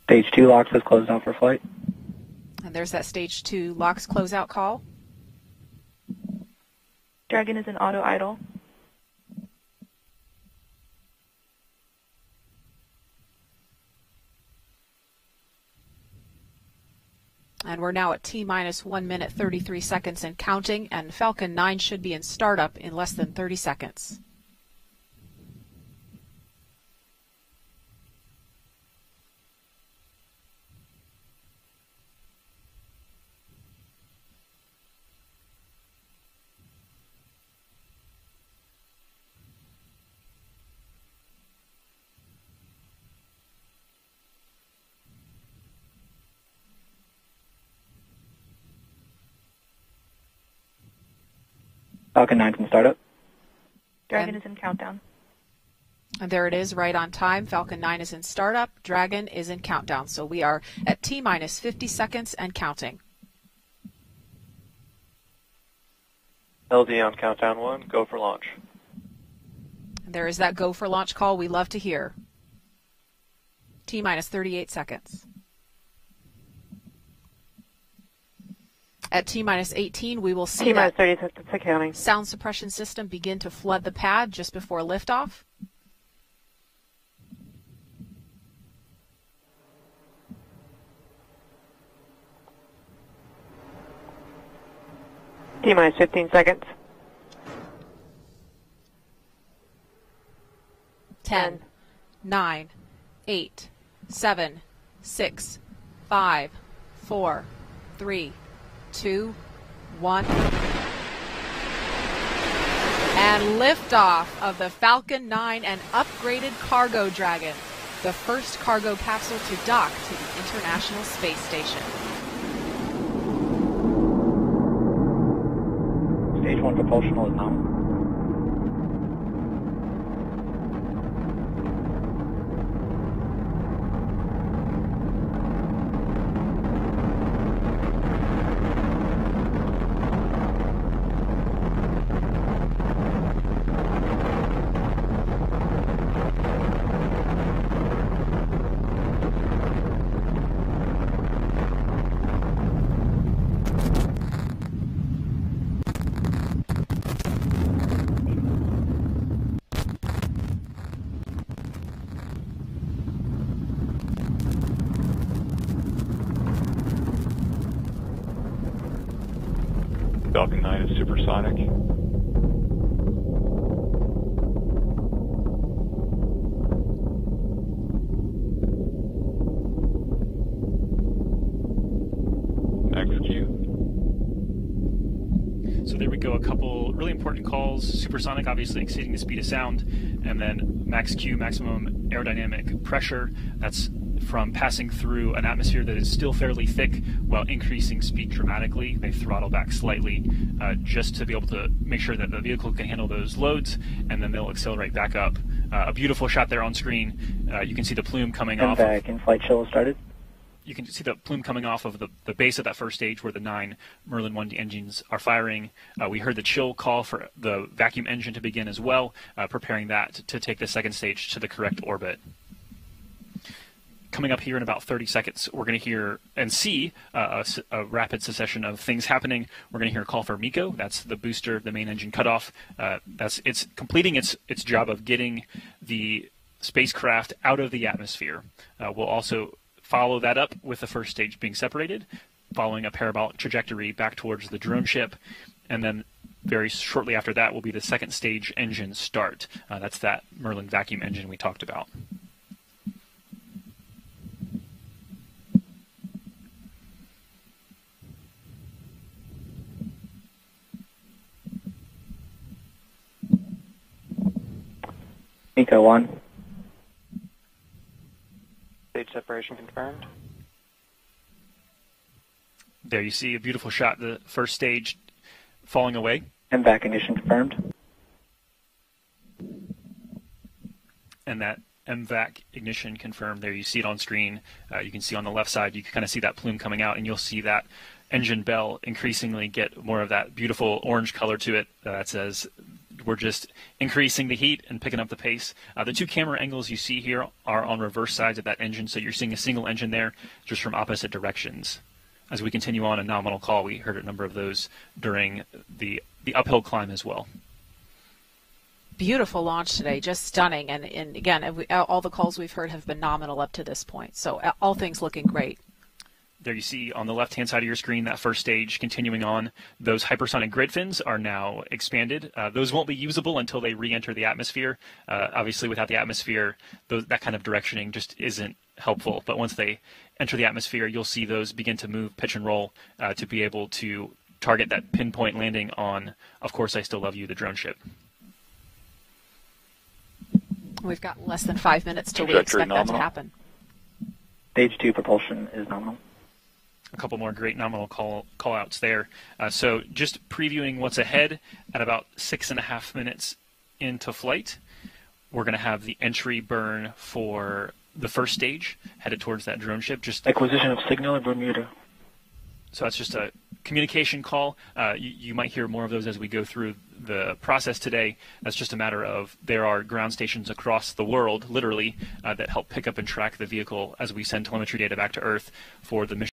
Stage 2 locks has closed down for flight. And there's that stage 2 LOX closeout call. Dragon is in auto idle. And we're now at T-minus 1 minute 33 seconds and counting, and Falcon 9 should be in startup in less than 30 seconds. Falcon 9 can start up. Dragon is in countdown. And there it is, right on time. Falcon 9 is in startup. Dragon is in countdown. So we are at T-minus 50 seconds and counting. LD on countdown 1, go for launch. And there is that go for launch call we love to hear. T-minus 38 seconds. At T-minus 18, we will see T-minus that 30 seconds accounting. sound suppression system begin to flood the pad just before liftoff. T-minus 15 seconds. 10, 9, 8, 7, 6, 5, 4, 3, 2, 1. And liftoff of the Falcon 9 and upgraded Cargo Dragon, the first cargo capsule to dock to the International Space Station. Stage 1 propulsional is nominal. Falcon 9 is supersonic. XQ. So there we go, a couple really important calls. Supersonic, obviously exceeding the speed of sound, and then max Q, maximum aerodynamic pressure. That's from passing through an atmosphere that is still fairly thick while increasing speed dramatically. They throttle back slightly just to be able to make sure that the vehicle can handle those loads, and then they'll accelerate back up. A beautiful shot there on screen. You can see the plume coming off. In-flight chill started. You can see the plume coming off of the base of that first stage where the 9 Merlin 1 engines are firing. We heard the chill call for the vacuum engine to begin as well, preparing that to take the second stage to the correct orbit. Coming up here in about 30 seconds, we're going to hear and see a rapid succession of things happening. We're going to hear a call for MECO. That's the booster, the main engine cutoff. It's completing its job of getting the spacecraft out of the atmosphere. We'll also follow that up with the first stage being separated, following a parabolic trajectory back towards the drone ship, and then very shortly after that will be the second stage engine start. That's that Merlin vacuum engine we talked about. MECO 1. Stage separation confirmed. There you see a beautiful shot, the first stage falling away. MVAC ignition confirmed. And that MVAC ignition confirmed. There you see it on screen. You can see on the left side, you can kind of see that plume coming out, and you'll see that engine bell increasingly get more of that beautiful orange color to it that says we're just increasing the heat and picking up the pace. The two camera angles you see here are on reverse sides of that engine, so you're seeing a single engine there just from opposite directions. As we continue on a nominal call, we heard a number of those during the uphill climb as well. Beautiful launch today, just stunning. And again, all the calls we've heard have been nominal up to this point. So all things looking great. There you see on the left-hand side of your screen that first stage continuing on. Those hypersonic grid fins are now expanded. Those won't be usable until they re-enter the atmosphere. Obviously, without the atmosphere, that kind of directioning just isn't helpful. But once they enter the atmosphere, you'll see those begin to move, pitch and roll to be able to target that pinpoint landing on, of course, I Still Love You, the drone ship. We've got less than 5 minutes till we Trajectory expect that to nominal. happen. Stage 2 propulsion is nominal. A couple more great nominal call outs there. So just previewing what's ahead at about 6.5 minutes into flight, we're going to have the entry burn for the first stage headed towards that drone ship. Acquisition of signal in Bermuda. So that's just a communication call. You might hear more of those as we go through the process today. That's just a matter of there are ground stations across the world, literally, that help pick up and track the vehicle as we send telemetry data back to Earth for the mission.